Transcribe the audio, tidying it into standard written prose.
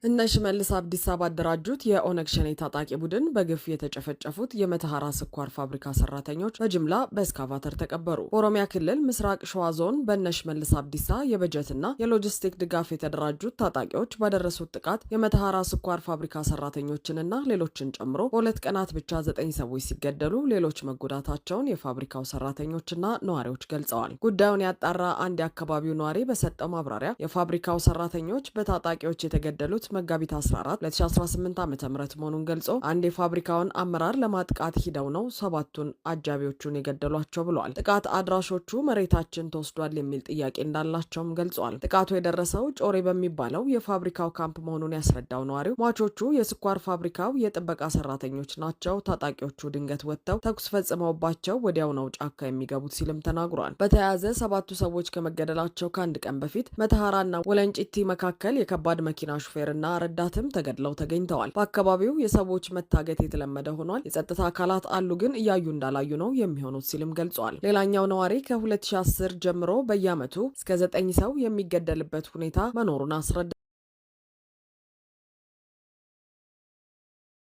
እነ ሽመልስ አብዲሳ ባደራጁት የኦነግ ሸኔ ታጣቂ ቡድን በግፍ የተጨፈጨፉት የመተሐራ ስኳር ፋብሪካ ሰራተኞች በጅምላ በእስካቫተር ተቀበሩ። በኦሮሚያ ክልል ምስራቅ ሸዋ ዞን በእነ ሽመልስ አብዲሳ የበጀትና የሎጂስቲክ ድጋፍ የተደራጁት ታጣቂዎች ባደረሱት ጥቃት የመተሐራ ስኳር ፋብሪካ ሰራተኞችንና ሌሎችን ጨምሮ በሁለት ቀናት ብቻ 9 ሰዎች ሲገደሉ ሌሎች መጎዳታቸውን የፋብሪካው ሰራተኞችና ነዋሪዎች ገልጸዋል። ጉዳዩን ያጣራ አንድ የአካባቢው ነዋሪ በሰጠው ማብራሪያ የፋብሪካው ሰራተኞች በታጣቂዎች የተገደሉት መጋቢት 14 2018 ዓ.ም መሆኑን ገልጾ አንድ የፋብሪካውን አመራር ለማጥቃት ሂደው ነው 7ቱን አጃቢዎቹን የገደሏቸው ብለዋል። ጥቃት አድራሾቹ መሬታችን ተወስዷል የሚል ጥያቄ እንዳላቸውም ገልጿል። ጥቃቱ የደረሰው ጮሬ በሚባለው የፋብሪካው ካምፕ መሆኑን ያስረዳው ነዋሪው ሟቾቹ የስኳር ፋብሪካው የጥበቃ ሰራተኞች ናቸው፣ ታጣቂዎቹ ድንገት ወጥተው ተኩስ ፈጽመውባቸው ወዲያው ነው ጫካ የሚገቡት ሲልም ተናግሯል። በተያያዘ 7ቱ ሰዎች ከመገደላቸው ከአንድ ቀን በፊት መተሐራና ወለንጭቲ መካከል የከባድ መኪና ሹፌር እና ረዳትም ተገድለው ተገኝተዋል። በአካባቢው የሰዎች መታገት የተለመደ ሆኗል። የጸጥታ አካላት አሉ ግን እያዩ እንዳላዩ ነው የሚሆኑት ሲልም ገልጿል። ሌላኛው ነዋሪ ከ2010 ጀምሮ በየዓመቱ እስከ 9 ሰው የሚገደልበት ሁኔታ መኖሩን አስረዳ